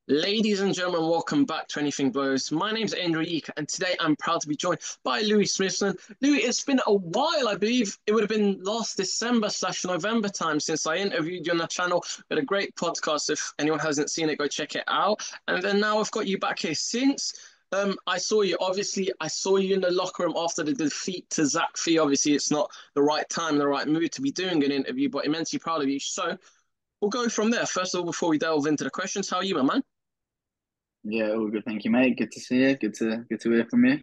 Ladies and gentlemen, welcome back to Anything Goes. My name's Andrew Eek, and today I'm proud to be joined by Louis Smithson. Louis, it's been a while. I believe it would have been last December/November time since I interviewed you on the channel. We had a great podcast. If anyone hasn't seen it, go check it out. And then now I've got you back here since. I saw you. Obviously, I saw you in the locker room after the defeat to Zach Fee. Obviously, it's not the right time, the right mood to be doing an interview, but immensely proud of you. So we'll go from there. First of all, before we delve into the questions, how are you, my man? Yeah, all good. Thank you, mate. Good to see you. Good to hear from you.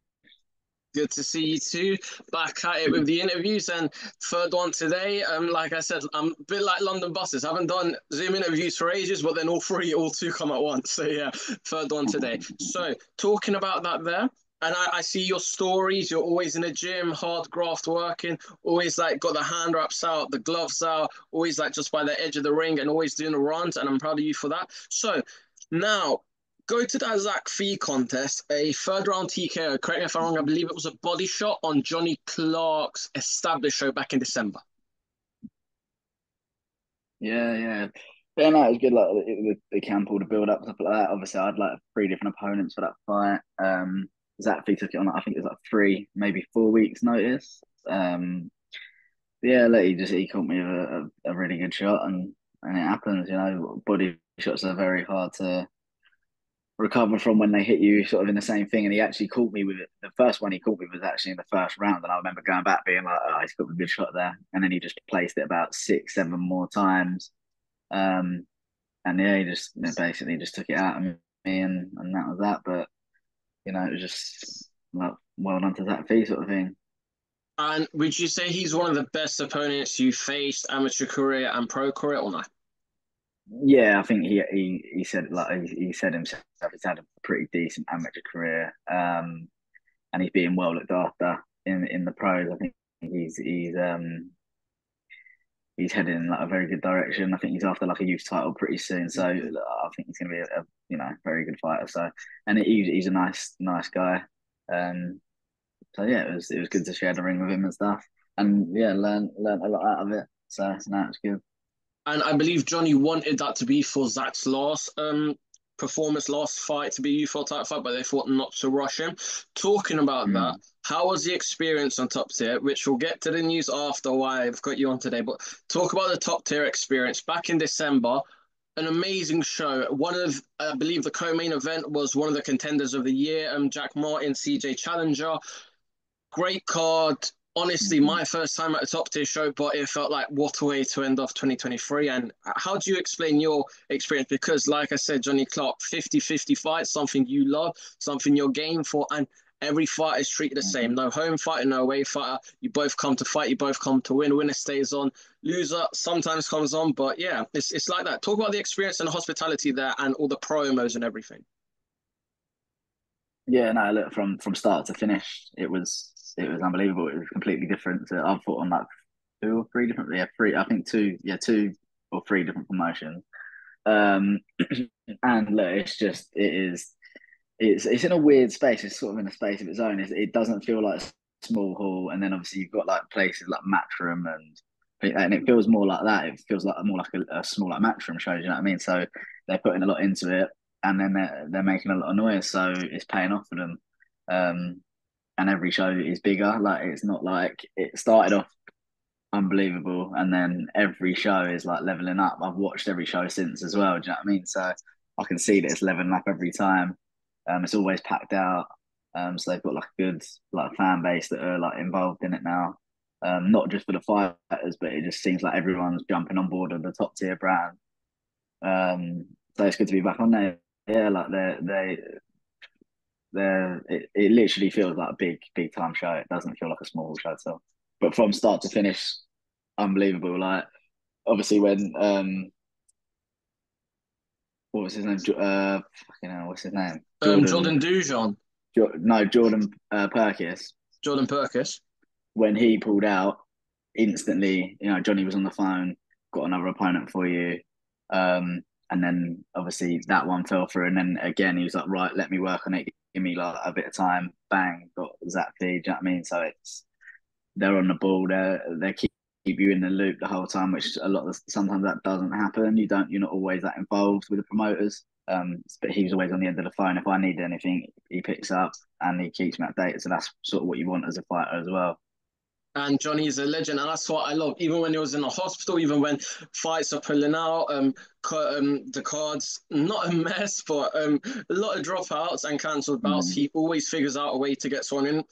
Good to see you too. Back at it with the interviews and third one today. Like I said, I'm a bit like London buses. I haven't done Zoom interviews for ages, but then all two come at once. So yeah, third one today. So talking about that there, and I see your stories. You're always in the gym, hard graft working, always like got the hand wraps out, the gloves out, always like just by the edge of the ring and always doing the runs. And I'm proud of you for that. So now go to that Zach Fee contest, a third round TKO. Correct me if I'm wrong. I believe it was a body shot on Johnny Clark's established show back in December. Yeah. Yeah, no, it was good. Like the camp, all the build up, stuff like that. Obviously, I had like three different opponents for that fight. Zachary took it on. I think it was like 3, maybe 4 weeks notice. Yeah, like he caught me with a really good shot, and it happens. You know, body shots are very hard to recover from when they hit you sort of in the same thing. And he actually caught me with it. The first one he caught me was actually in the first round. And I remember going back being like, oh, he's got a good shot there. And then he just placed it about 6, 7 more times. Um, and yeah, basically just took it out of me and that was that. But, it was just like, well done to that fee sort of thing. And would you say he's one of the best opponents you faced, amateur career and pro career, or not? Yeah, I think he said like he said himself he's had a pretty decent amateur career. And he's being well looked after in the pros. I think he's heading in like a very good direction. I think he's after like a youth title pretty soon, so I think he's going to be a very good fighter. So and he's a nice guy. Um, so yeah, it was good to share the ring with him and stuff, and yeah, learn a lot out of it. So no, it's good. And I believe Johnny wanted that to be for Zach's last performance, last fight to be a UFO type fight, but they thought not to rush him. Talking about that, Mm. how was the experience on top tier? Which we'll get to the news after why I've got you on today, but talk about the top tier experience back in December. An amazing show. One of, I believe, the co-main event was one of the contenders of the year. Jack Martin, CJ Challenger. Great card. Honestly, Mm-hmm. my first time at a top tier show, but it felt like what a way to end off 2023. And how do you explain your experience? Because, like I said, Johnny Clark, 50-50 fight, something you love, something you're game for, and every fight is treated the Mm-hmm. same. No home fighter, no away fighter. You both come to fight, you both come to win. Winner stays on, loser sometimes comes on, but yeah, it's like that. Talk about the experience and the hospitality there and all the promos and everything. Yeah, no, look from start to finish, it was unbelievable. It was completely different. I've fought on like 2 or 3 different, yeah, three, I think two, yeah, 2 or 3 different promotions. Um, and look, it's in a weird space. It's sort of in a space of its own. It doesn't feel like a small hall, and then obviously you've got like places like Matchroom and it feels more like that. It feels like more like a small like Matchroom shows. You know what I mean? So they're putting a lot into it, and then they're making a lot of noise, so it's paying off for them. Um, and every show is bigger. Like it's not like it started off unbelievable, and then every show is like leveling up. I've watched every show since as well. Do you know what I mean? So I can see that it's leveling up every time. It's always packed out. So they've got like a good like fan base that are like involved in it now. Not just for the fighters, but it just seems like everyone's jumping on board of the top tier brand. So it's good to be back on there. Yeah, like it literally feels like a big time show. It doesn't feel like a small show at all. But from start to finish, unbelievable. Like obviously when what was his name? What's his name? Jordan Dujon, No, Jordan Perkis. Jordan Perkis. When he pulled out, instantly, Johnny was on the phone, got another opponent for you. And then obviously that one fell through. And then again, he was like, right, let me work on it. Give me like a bit of time. Bang, got Zach Fee. Do you know what I mean? So they're on the ball. They keep you in the loop the whole time, which sometimes that doesn't happen. You're not always that involved with the promoters. But he was always on the end of the phone. If I need anything, he picks up and he keeps me updated. So that's sort of what you want as a fighter as well. And Johnny is a legend, and that's what I love. Even when he was in the hospital, even when fights are pulling out, the cards not a mess, but a lot of dropouts and cancelled bouts. Mm. He always figures out a way to get someone in.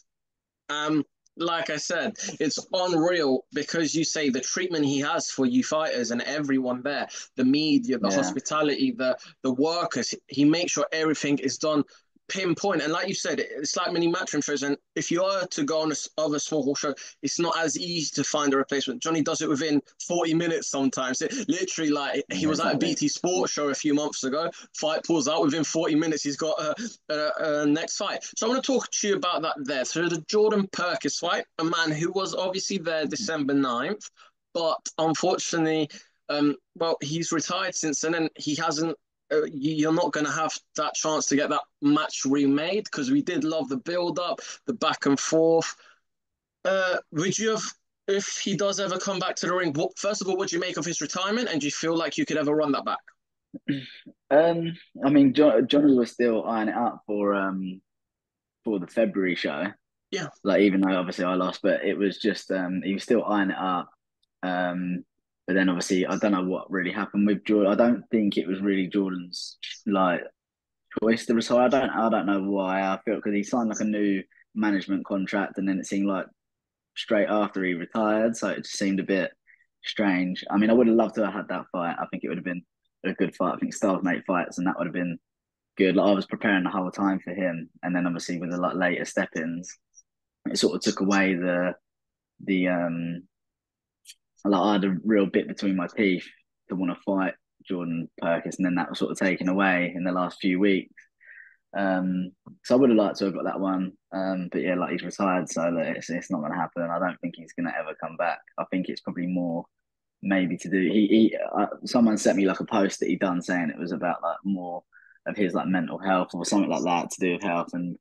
Um, like I said, it's unreal because you say the treatment he has for you fighters and everyone there, the media, the Yeah, hospitality, the workers. He makes sure everything is done pinpoint. And like you said, it's like many matchroom shows. And if you are to go on a other small hall show, it's not as easy to find a replacement. Johnny does it within 40 minutes sometimes. It literally, like he yeah, was at a exactly. BT Sports show a few months ago. Fight pulls out within 40 minutes. He's got a next fight. So I want to talk to you about that there. So the Jordan Perkins fight, a man who was obviously there December 9th, but unfortunately, well, he's retired since then and he hasn't you're not going to have that chance to get that match remade because we did love the build up, the back and forth. Would you have, if he does ever come back to the ring, what, first of all, what do you make of his retirement and do you feel like you could ever run that back? I mean, Johnny was still eyeing it up for the February show. Yeah. Like even though obviously I lost, but it was just he was still eyeing it up. Um, but then obviously I don't know what really happened with Jordan. I don't think it was really Jordan's like choice to retire. I don't know why. I feel because he signed like a new management contract, and then it seemed like straight after he retired, so it just seemed a bit strange. I mean, I would have loved to have had that fight. I think it would have been a good fight. I think Styles mate fights, and that would have been good. Like I was preparing the whole time for him, and then obviously with the like later step-ins, it sort of took away the like I had a real bit between my teeth to want to fight Jordan Perkins, and then that was sort of taken away in the last few weeks. So I would have liked to have got that one, but yeah, like he's retired, so it's not going to happen. I don't think he's going to ever come back. I think it's probably more maybe to do. Someone sent me like a post that he done saying it was about like more of his like mental health or something like that to do with health and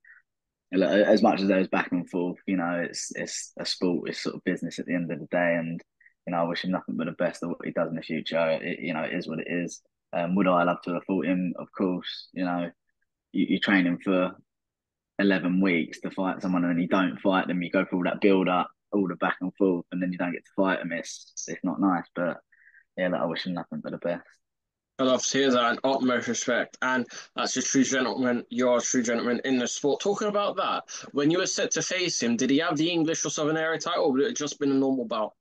as much as there's back and forth, it's a sport, it's sort of business at the end of the day, and I wish him nothing but the best of what he does in the future. It is what it is. Would I love to have fought him? Of course. You train him for 11 weeks to fight someone, and then you don't fight them. You go through all that build up, all the back and forth, and then you don't get to fight them. It's not nice, but yeah, I wish him nothing but the best. I love to hear that and utmost respect. And that's a true gentleman. You're a true gentleman in the sport. Talking about that, when you were set to face him, did he have the English or Southern Area title or would it have just been a normal bout?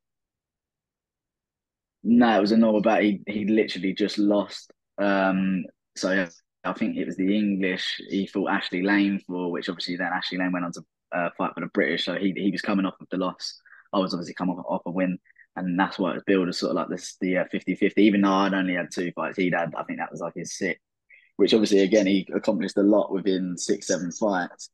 No, it was a normal bet. He literally just lost. So yeah, I think it was the English he fought Ashley Lane for, which obviously then Ashley Lane went on to fight for the British. So he was coming off of the loss. I was obviously coming off a win, and that's why it was billed as sort of like this the 50-50. Even though I'd only had two fights, he'd had I think that was like his sixth, which obviously again he accomplished a lot within 6-7 fights.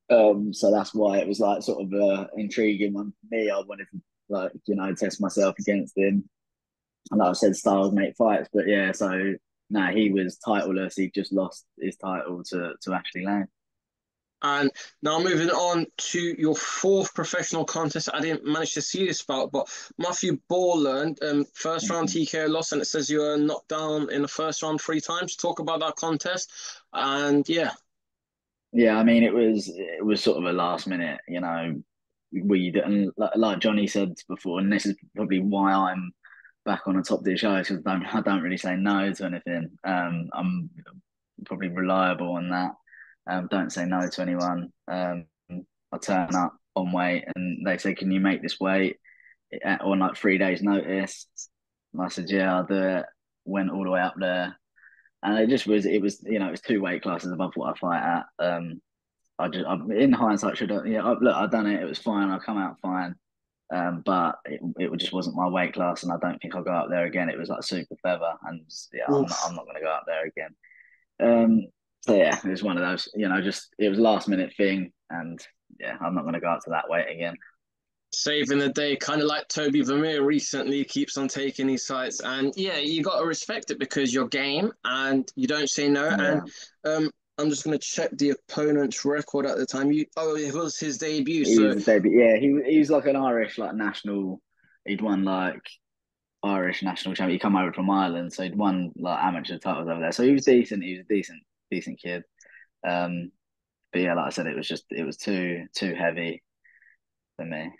So that's why it was like sort of intriguing one for me. I wanted to like test myself against him and like I said, styles make fights. But yeah, so no, he was titleless. He just lost his title to Ashley Lane. And now moving on to your fourth professional contest. I didn't manage to see this bout, but Matthew Borland, first round Mm-hmm. TKO loss, and it says you were knocked down in the first round 3 times. Talk about that contest. And yeah, Yeah, I mean it was sort of a last minute, we and like Johnny said before, and this is probably why I'm back on the top of the show because I don't really say no to anything. I'm probably reliable on that. Don't say no to anyone. I turn up on weight and they say, "Can you make this weight?" On like 3 days' notice. And I said, "Yeah, I'll do it." Went all the way up there, and it was it was two weight classes above what I fight at. In hindsight, should have, yeah, look, I done it. It was fine. I come out fine. But it just wasn't my weight class, and I don't think I'll go up there again. It was like super feather, and yeah, I'm oof. not going to go up there again. Um, so yeah, it was one of those, just it was a last minute thing, and yeah, I'm not going to go up to that weight again. Saving the day, kind of like Toby Vermeer recently keeps on taking these fights. And yeah, you got to respect it because you're game and you don't say no. And Yeah, I'm just going to check the opponent's record at the time. It was his debut. he So was a debut. Yeah, he was like an Irish like national. He'd won like Irish national champion. He come over from Ireland, so he'd won like amateur titles over there. So he was decent. He was a decent kid. Um, but yeah, like I said, it was too heavy for me.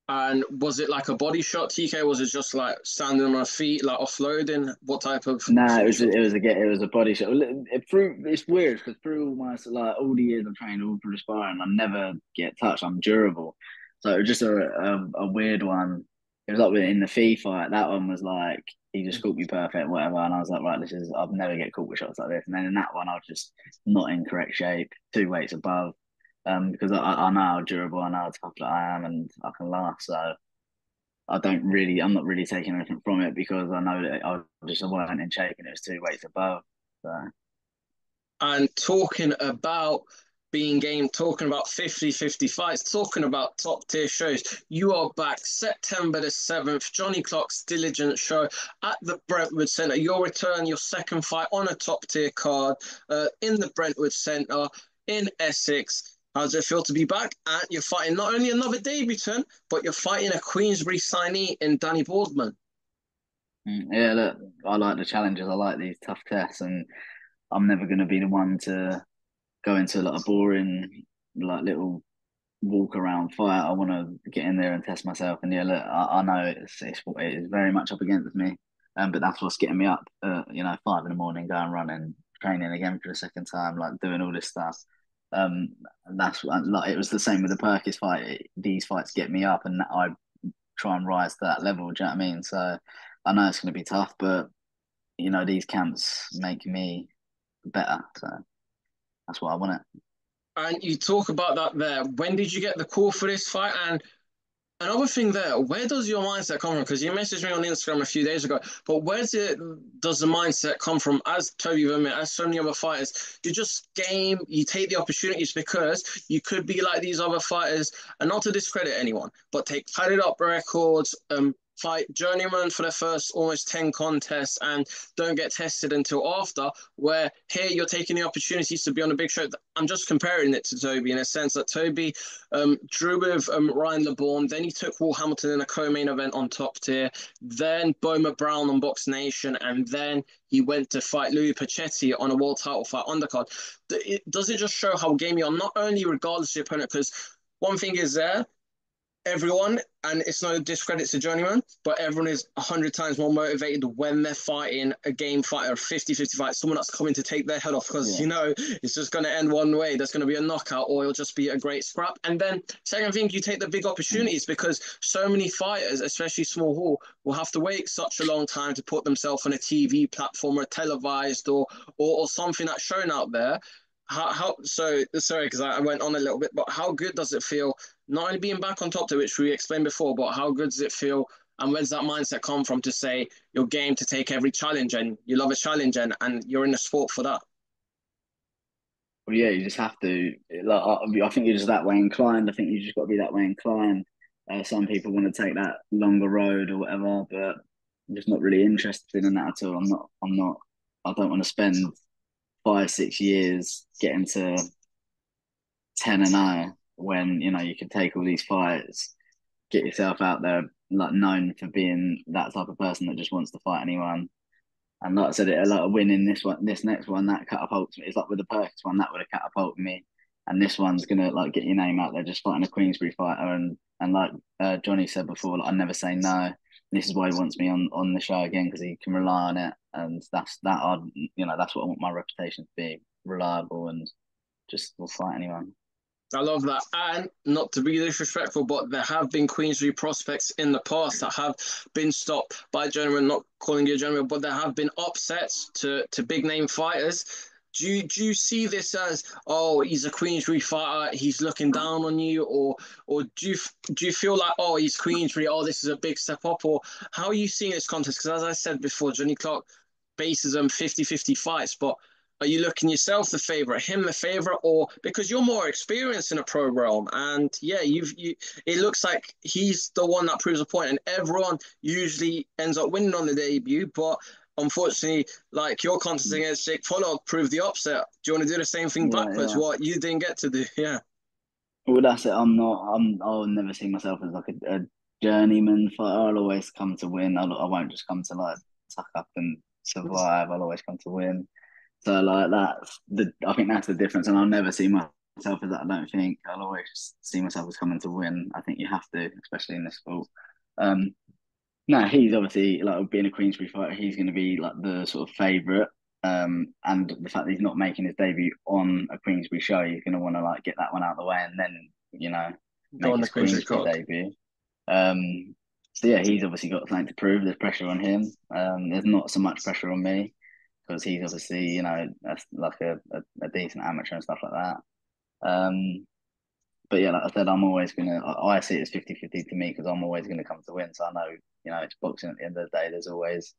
And was it like a body shot, TK? Was it just like standing on our feet, like offloading? What type of Nah, finish was it? it was a body shot. It's weird because through all my like all the years I've trained all through sparring, I never get touched. I'm durable, so it was just a weird one. It was like in the fee fight. That one was like he just caught me perfect, whatever, and I was like, right, this is I'll never get caught with shots like this. And then in that one, I was just not in correct shape, 2 weights above, because I know how durable, I know how tough that I am, and I can last. So I'm not really taking anything from it because I know that I weren't in shape and it was 2 weights above. So And talking about being game, talking about 50-50 fights, talking about top tier shows, you are back September the 7th, Johnny Clock's Diligent show at the Brentwood Centre. Your return, your second fight on a top tier card in the Brentwood Centre in Essex. How does it feel to be back? And you're fighting not only another debutant, but you're fighting a Queensbury signee in Danny Boardman. yeah, look, I like the challenges. I like these tough tests, and I'm never going to be the one to go into like a boring like little walk around fight. I want to get in there and test myself. And yeah, look, I know it is very much up against me, but that's what's getting me up. 5 in the morning, going running, training again for the second time, like doing all this stuff. Um, and that's like it was the same with the Perkins fight. These fights get me up, and I try and rise to that level. Do you know what I mean? So I know it's going to be tough, but these camps make me better. So that's what I want it. And you talk about that there. When did you get the call for this fight? And another thing there, where does your mindset come from? Because you messaged me on Instagram a few days ago, but does the mindset come from? As Toby Vermeer, as so many other fighters, you just game, you take the opportunities because you could be like these other fighters, and not to discredit anyone, but take padded up records, fight journeyman for the first almost 10 contests and don't get tested until after, where here you're taking the opportunities to be on a big show. I'm just comparing it to Toby in a sense that Toby drew with Ryan LeBourne, then he took Wall Hamilton in a co-main event on top tier, then Boma Brown on Box Nation, and then he went to fight Louis Pacetti on a world title fight undercard. Does it just show how game you are, not only regardless of the opponent, because one thing is there, everyone, and it's no discredit to Journeyman, but everyone is 100 times more motivated when they're fighting a game fight or 50-50 fight, someone that's coming to take their head off because, Yeah. it's just going to end one way. There's going to be a knockout or it'll just be a great scrap. And then second thing, you take the big opportunities because so many fighters, especially small hall, will have to wait such a long time to put themselves on a TV platform or televised or something that's shown out there. So sorry because I went on a little bit, but how good does it feel not only being back on top to which we explained before, but how good does it feel? And where's that mindset come from to say you're game to take every challenge and you love a challenge and you're in the sport for that? Well, yeah, you just have to. Like, I think you're just that way inclined. I think you just got to be that way inclined. Some people want to take that longer road or whatever, but I'm just not really interested in that at all. I'm not. I'm not. I don't want to spend 5, 6 years getting to 10-0 when you can take all these fights, get yourself out there, like known for being that type of person that just wants to fight anyone. And like I said, a lot of winning this next one, that catapults me. It's like with the Perkins one, that would have catapulted me. And this one's gonna like get your name out there, just fighting a Queensbury fighter. And like Johnny said before, like, I never say no. This is why he wants me on the show again because he can rely on it. And that's that's what I want my reputation to be: reliable and just will fight anyone. I love that. And not to be disrespectful, but there have been Queensbury prospects in the past that have been stopped by gentlemen, not calling you a gentleman, but there have been upsets to big name fighters. Do you see this as, oh, he's a Queensbury fighter, he's looking down on you, or do you feel like, oh, he's Queensbury, oh, this is a big step up, or how are you seeing this contest? Because as I said before, Johnny Clark bases them 50-50 fights, but are you looking yourself the favorite, him the favorite, or because you're more experienced in a pro realm? And yeah, it looks like he's the one that proves a point, and everyone usually ends up winning on the debut. But unfortunately, like your contest against Jake Pollard proved the upset. Do you want to do the same thing Yeah, backwards? yeah. What you didn't get to do? Yeah. Well, that's it. I'm not. I'll never see myself as like journeyman fighter. I'll always come to win. I won't just come to like suck up and survive. I'll always come to win. So like I think that's the difference, and I'll never see myself as that. I don't think I'll always see myself as coming to win. I think you have to, especially in this sport. Um, no, he's obviously like being a Queensberry fighter. He's going to be like the sort of favourite. And the fact that he's not making his debut on a Queensberry show, he's going to want to like get that one out of the way, and then Go make on the his Queensrÿ Queensberry card. debut. So yeah, he's obviously got something to prove. There's pressure on him. There's not so much pressure on me because he's obviously like a decent amateur and stuff like that. But yeah, like I said, I'm always gonna. I see it as 50-50 to me because I'm always gonna come to win. So I know it's boxing. At the end of the day, there's always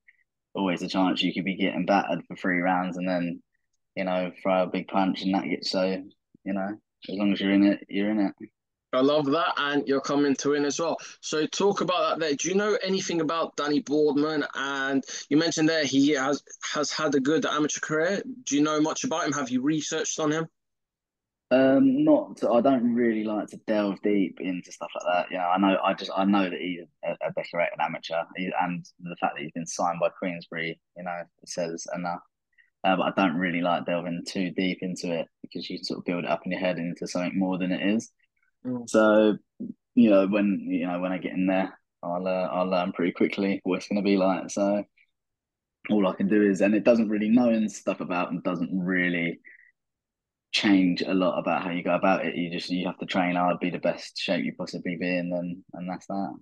a chance you could be getting battered for 3 rounds and then throw a big punch and that gets so as long as you're in it, you're in it. I love that, and you're coming to win as well. So talk about that there. Do you know anything about Danny Boardman? And you mentioned there he has had a good amateur career. Do you know much about him? Have you researched on him? Not. I don't really like to delve deep into stuff like that. I know that he's a decorated amateur, and the fact that he's been signed by Queensberry, it says enough. But I don't really like delving too deep into it because you sort of build it up in your head into something more than it is. Mm. So, when I get in there, I'll learn pretty quickly what it's going to be like. So all I can do is, and it doesn't really knowing stuff about and doesn't really change a lot about how you go about it. You have to train hard, be the best shape you possibly be in, and that's that.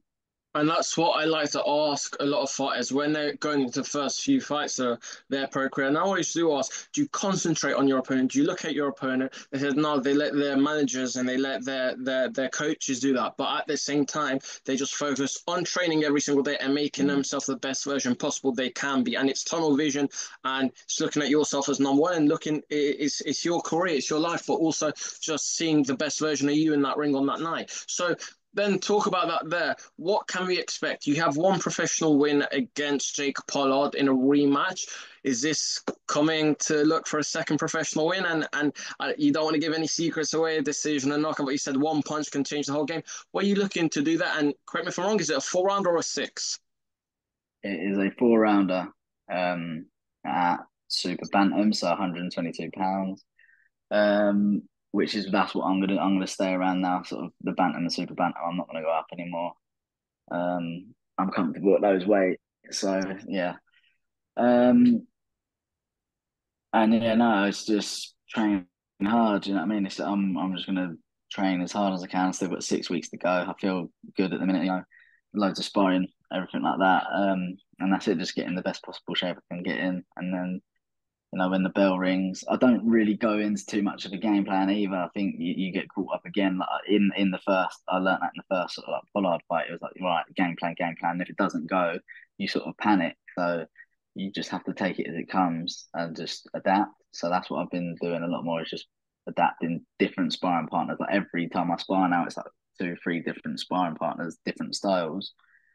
And that's what I like to ask a lot of fighters when they're going into the first few fights of their pro career. And I always do ask, do you concentrate on your opponent? Do you look at your opponent? They said no, they let their managers and they let their coaches do that. But at the same time, they just focus on training every single day and making Mm. themselves the best version possible they can be. And it's tunnel vision and it's looking at yourself as number one and looking, it's your career, it's your life, but also just seeing the best version of you in that ring on that night. So then talk about that there. What can we expect? You have one professional win against Jake Pollard in a rematch. Is this coming to look for a second professional win? And you don't want to give any secrets away, a decision and knockout, but you said one punch can change the whole game. What are you looking to do that? And correct me if I'm wrong, is it a 4 round or a six? It is a 4 rounder at super bantam, so 122 pounds. Which is that's what I'm gonna stay around now, sort of the bantam and super bantam. I'm not gonna go up anymore. I'm comfortable at those weights, so yeah. Um, and yeah, no, it's just training hard. You know what I mean? I'm just gonna train as hard as I can. Still got 6 weeks to go. I feel good at the minute. Loads of sparring, everything like that. And that's it. Just getting the best possible shape I can get in, and then when the bell rings, I don't really go into too much of a game plan either. I think you get caught up again. Like in the first, I learned that in the first sort of like Pollard fight. It was like, right, game plan, game plan. And if it doesn't go, you sort of panic. So you just have to take it as it comes and just adapt. So that's what I've been doing a lot more is just adapting different sparring partners. Like every time I spar now, it's like 2 or 3 different sparring partners, different styles.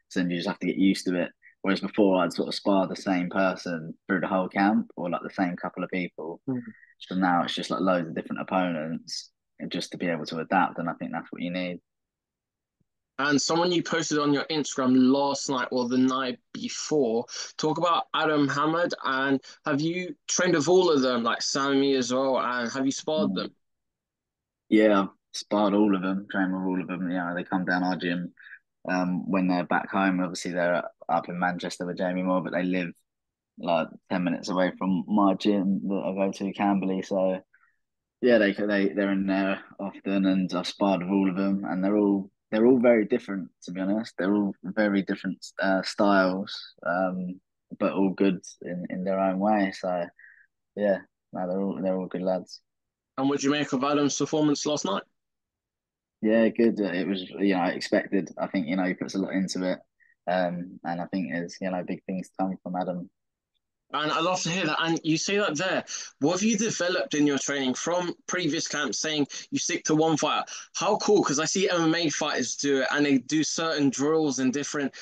So then you just have to get used to it. Whereas before, I'd sort of spar the same person through the whole camp or like the same couple of people. So now it's just like loads of different opponents and just to be able to adapt. And I think that's what you need. And someone you posted on your Instagram last night or the night before, talk about Adam Hamad. And have you trained with all of them, like Sammy as well? And have you sparred Mm. them? Yeah, I've sparred all of them, trained with all of them. They come down our gym when they're back home. Obviously, they're up in Manchester with Jamie Moore, but they live like 10 minutes away from my gym that I go to, Camberley. So yeah, they're in there often, and I've sparred with all of them, and they're all very different. To be honest, they're all very different styles, but all good in their own way. So yeah, no, they're all good lads. And what do you make of Adam's performance last night? Yeah, good. It was expected. I think he puts a lot into it, and I think there's big things to come from Adam. And I love to hear that. And you say that there. What have you developed in your training from previous camps saying you stick to one fighter? How cool, because I see MMA fighters do it and they do certain drills and different.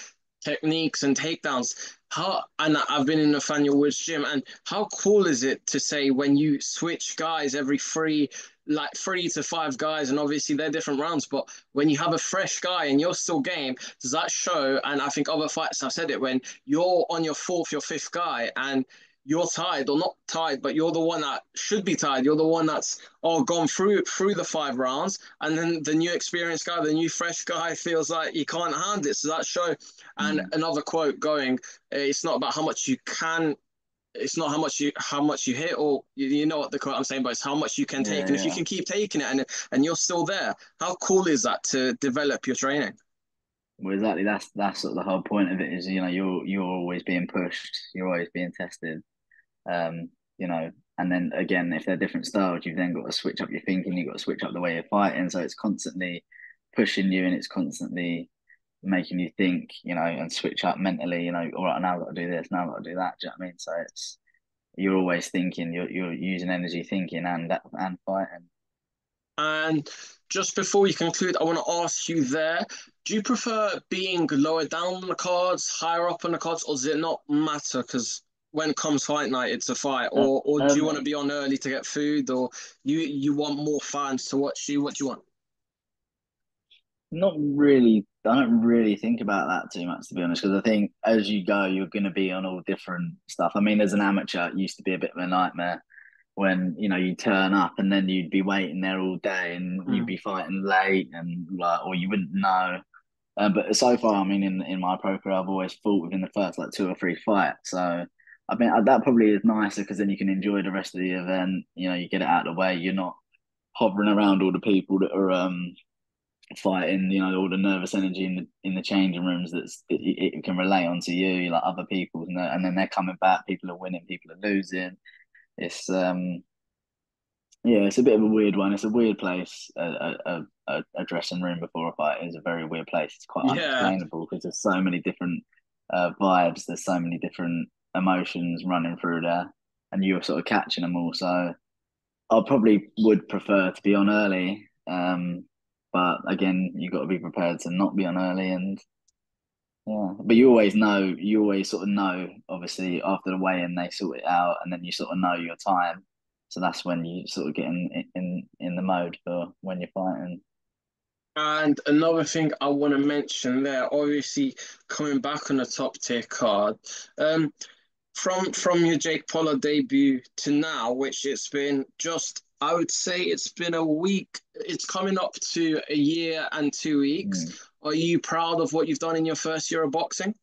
techniques and takedowns. How and I've been in Nathaniel Woods gym, and how cool is it to say when you switch guys every three, like 3 to 5 guys, and obviously they're different rounds, but when you have a fresh guy and you're still game, does that show? And I think other fights have said it when you're on your fourth, your fifth guy, and you're tied or not tied, but you're the one that should be tied. You're the one that's gone through the 5 rounds, and then the new experienced guy, the new fresh guy, feels like he can't handle it. So that show. And Mm. another quote going, it's not about how much you can. It's not how much you hit, or you know what the quote I'm saying, but it's how much you can take. Yeah, And if you yeah. can keep taking it and you're still there, how cool is that to develop your training? Well, exactly. That's sort of the whole point of it is, you're always being pushed, you're always being tested. Um, you know, and then again, if they're different styles, you've then got to switch up your thinking, you've got to switch up the way you're fighting. So it's constantly pushing you and it's constantly making you think, and switch up mentally, all right, now I've got to do this, now I've got to do that. Do you know what I mean? So you're always thinking, you're using energy thinking and fighting. And just before we conclude, I want to ask you there, do you prefer being lower down on the cards, higher up on the cards, or does it not matter? Because when it comes fight night, it's a fight. Uh, Or do you um, want to be on early to get food, or you want more fans to watch you? What do you want? Not really. I don't really think about that too much, to be honest, because I think as you go, you're going to be on all different stuff. I mean, as an amateur, it used to be a bit of a nightmare when you turn up and then you'd be waiting there all day and you'd Mm. be fighting late and like, or you wouldn't know. But so far, I mean, in my pro career, I've always fought within the first like 2 or 3 fights. So I mean, that probably is nicer because then you can enjoy the rest of the event. You get it out of the way. You're not hovering around all the people that are fighting, all the nervous energy in the changing rooms it can relay onto you, like other people, and then they're coming back. People are winning, people are losing. It's yeah, it's a bit of a weird one. It's a weird place. A dressing room before a fight is a very weird place. It's quite Yeah. unexplainable because there's so many different vibes. There's so many different emotions running through there, and you're sort of catching them all. So I probably would prefer to be on early. But again, you got to be prepared to not be on early, and yeah. But you always sort of know. Obviously, after the weigh-in, they sort it out, and then you sort of know your time. So that's when you sort of get in the mode for when you're fighting. And another thing I want to mention there, obviously coming back on the top tier card, um, from your Jake Paul debut to now, which it's been just, I would say it's been a week. It's coming up to a year and 2 weeks. Mm. Are you proud of what you've done in your first year of boxing?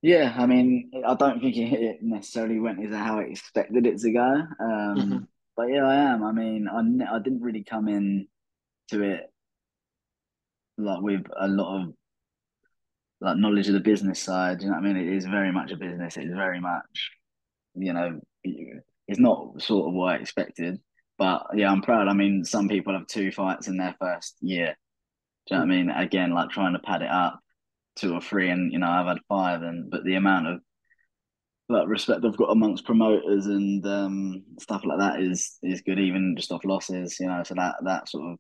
Yeah, I mean, I don't think it necessarily went as how I expected it to go. Hmm. But yeah, I am. I mean, I didn't really come in to it like with a lot of like knowledge of the business side. You know what I mean? It is very much a business. It is very much, you know, it's not sort of what I expected. But yeah, I'm proud. I mean, some people have 2 fights in their first year. Do you know what I mean? Again, like trying to pad it up 2 or 3, and I've had 5, and but the amount of like respect I've got amongst promoters and stuff like that is good, even just off losses. So that sort of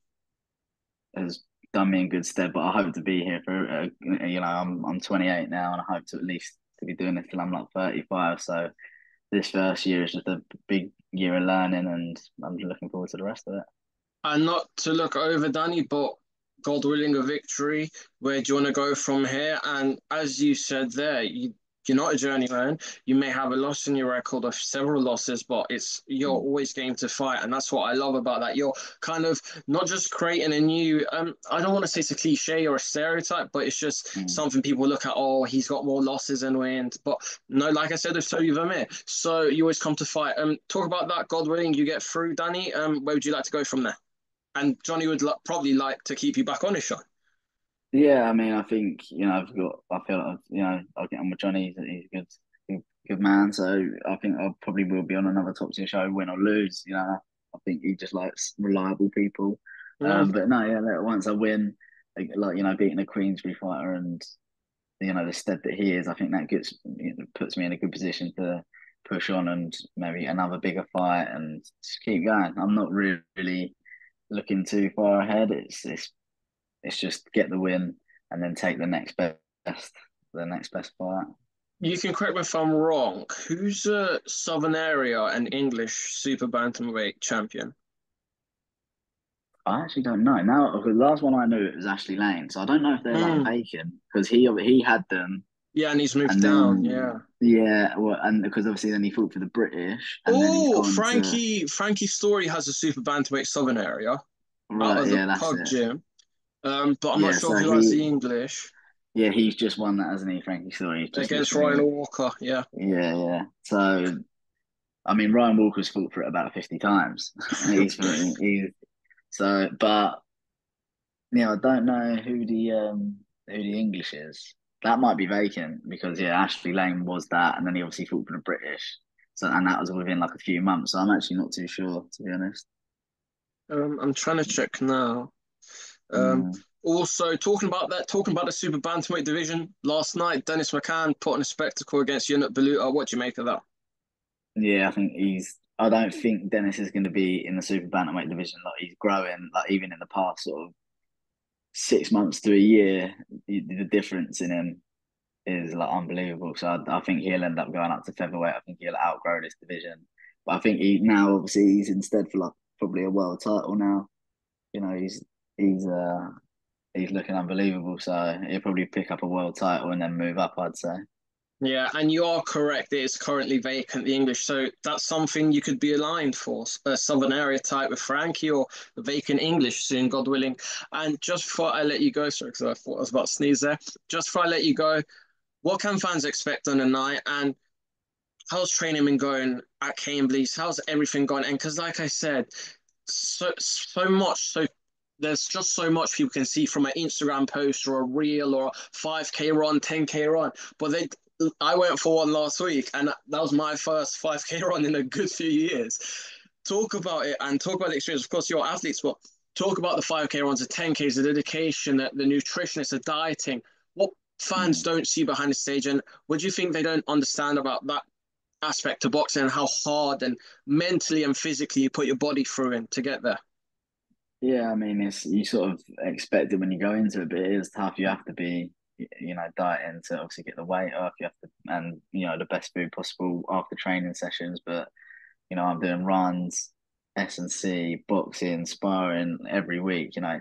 has done me in good stead. But I hope to be here for I'm 28 now, and I hope to at least to be doing this till I'm like 35. So this first year is just a big year of learning, and I'm just looking forward to the rest of it. And not to look over Danny, but God willing, a victory. Where do you want to go from here? And as you said there, you're not a journeyman. You may have a loss in your record of several losses, but you're Mm. always game to fight, and that's what I love about that. You're kind of not just creating a new. I don't want to say it's a cliche or a stereotype, but it's just Mm. something people look at. Oh, he's got more losses than wins, but no, like I said, with Toby Vermeer. So you always come to fight. Talk about that. God willing, you get through, Danny. Where would you like to go from there? And Johnny would probably like to keep you back on his show. Yeah, I mean, I think I feel like I'll get on with Johnny. He's a good man. So I think I probably will be on another top tier show, win or lose. I think he just likes reliable people. Mm. But no, yeah, once I win, like beating a Queensbury fighter and the stead that he is, I think that puts me in a good position to push on and maybe another bigger fight and just keep going. I'm not really looking too far ahead. It's just get the win and then take the next best the next best fight. You can correct me if I'm wrong. Who's a Southern Area and English super bantamweight champion? I actually don't know. Now, the last one I knew it was Ashley Lane, so I don't know if they're like Mm. vacant because he had them, Yeah, and he's moved and down. then Yeah. yeah, well, and because obviously then he fought for the British, and then he's Oh, gone to Frankie Story has a super bantamweight Southern Area out right. of the Yeah, that's pub it. gym. But I'm not Yeah, sure so if he likes the English he's just won that, hasn't he, Frankie Story? He's just against Ryan literally Walker. Yeah. yeah. So I mean, Ryan Walker's fought for it about 50 times. He's so, but yeah, I don't know who the English is. That might be vacant because yeah, Ashley Lane was that, and then he obviously fought for the British. So and that was within like a few months. So I'm actually not too sure to be honest. I'm trying to check now. Um, Mm, Also talking about the super bantamweight division last night, Dennis McCann put on a spectacle against Unit Baluta. What do you make of that? yeah, I think he's. I don't think Dennis is going to be in the super bantamweight division. Like he's growing. Like even in the past sort of 6 months to a year, the difference in him is like unbelievable. So I think he'll end up going up to featherweight. I think he'll outgrow this division. But I think he now obviously he's instead for like probably a world title now. You know, he's uh he's looking unbelievable. So he'll probably pick up a world title and then move up, I'd say. Yeah, and you are correct. It is currently vacant, the English. So that's something you could be aligned for, a Southern area type with Frankie or the vacant English soon, God willing. And just before I let you go, sorry, because I thought I was about to sneeze there. Just before I let you go, what can fans expect on the night? And how's training been going at Cambly's? How's everything going? And because, like I said, so much, there's just so much people can see from an Instagram post or a reel or a 5K run, 10K run. But I went for one last week, and that was my first 5K run in a good few years. Talk about it and talk about the experience. Of course, you're athletes, but talk about the 5K runs, the 10Ks, the dedication, the nutritionists, the dieting. What fans Mm. don't see behind the stage, and what do you think they don't understand about that aspect of boxing and how hard and mentally and physically you put your body through in to get there? Yeah, I mean, it's you sort of expect it when you go into it, but it is tough. You have to be, you know, dieting to obviously get the weight up. You have to, and you know, the best food possible after training sessions. But you know, I'm doing runs, S&C, boxing, sparring every week. You know,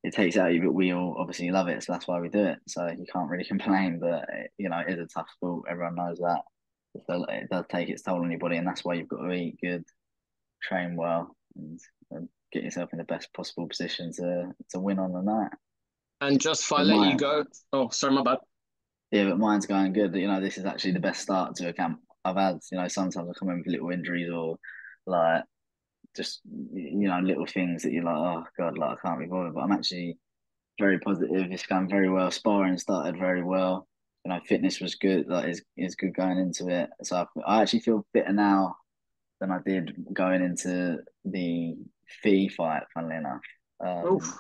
it takes out you, but we all obviously love it, so that's why we do it. So you can't really complain. But you know, it is a tough sport. Everyone knows that. It does take its toll on your body, and that's why you've got to eat good, train well, and get yourself in the best possible position to win on the night. And just if I But let you mine, go, oh, sorry, my bad. yeah, but mine's going good. You know, this is actually the best start to a camp I've had. You know, sometimes I come in with little injuries or like just you know little things that you're like, oh god, like I can't be bothered. But I'm actually very positive. It's going very well. Sparring started very well. You know, fitness was good. Like is good going into it. So I actually feel fitter now than I did going into the fee fight. Funnily enough, um, Oof.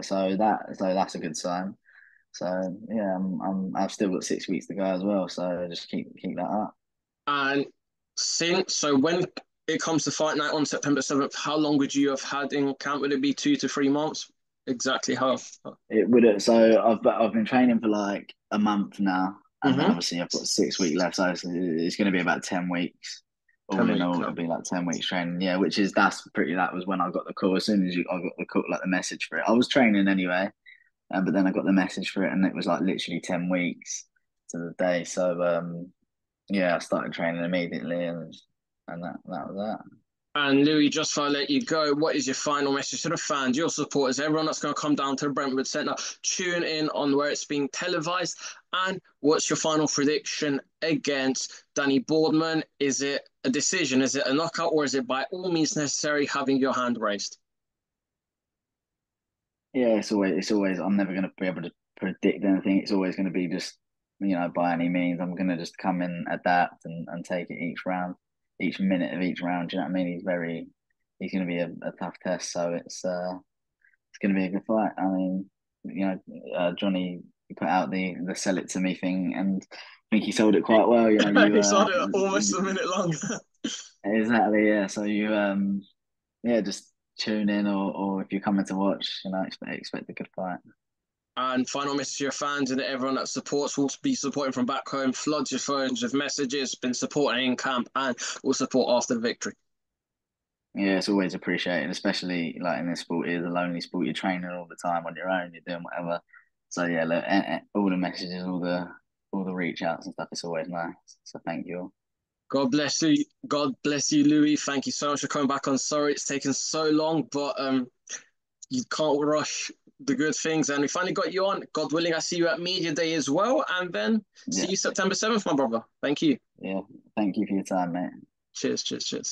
so that's a good sign. So yeah, I've still got 6 weeks to go as well. So just keep that up. And when it comes to fight night on September 7th, how long would you have had in camp? Would it be 2 to 3 months? Exactly how? It would. So I've been training for like a month now, and then Mm-hmm. obviously I've got 6 weeks left. So it's going to be about 10 weeks. All 10 in weeks. all, it'll be like 10 weeks training. Yeah, which is that's pretty. That was when I got the call. As soon as I got the call, like the message for it, I was training anyway, but then I got the message for it, and it was like literally 10 weeks to the day. So yeah, I started training immediately, and that was that. And Louis, just before I let you go, what is your final message to the fans, your supporters, everyone that's going to come down to the Brentwood Centre? Tune in on where it's being televised. And what's your final prediction against Danny Boardman? Is it a decision? Is it a knockout? Or is it by all means necessary having your hand raised? Yeah, it's always. I'm never going to be able to predict anything. It's always going to be just by any means. I'm going to just come in, adapt, and take it each round, each minute of each round. Do you know what I mean? He's going to be a tough test. So it's going to be a good fight. I mean, Johnny put out the sell it to me thing, and I think he sold it quite well. You know, He saw it almost a minute long. exactly, yeah. So yeah, just tune in, or if you're coming to watch, expect a good fight. And final message to your fans and everyone that supports will be supporting from back home. Flood your phones with messages, been supporting in camp and will support after the victory. Yeah, it's always appreciated, especially like in this sport. It is a lonely sport. You're training all the time on your own. You're doing whatever. So yeah, look, all the messages, all the reach outs and stuff. It's always nice. So thank you all. God bless you. God bless you, Louis. Thank you so much for coming back on. Sorry it's taken so long, but you can't rush the good things. And we finally got you on. God willing, I see you at Media Day as well. And then see Yeah, you September 7th, my brother. Thank you. yeah. Thank you for your time, mate. Cheers, cheers, cheers.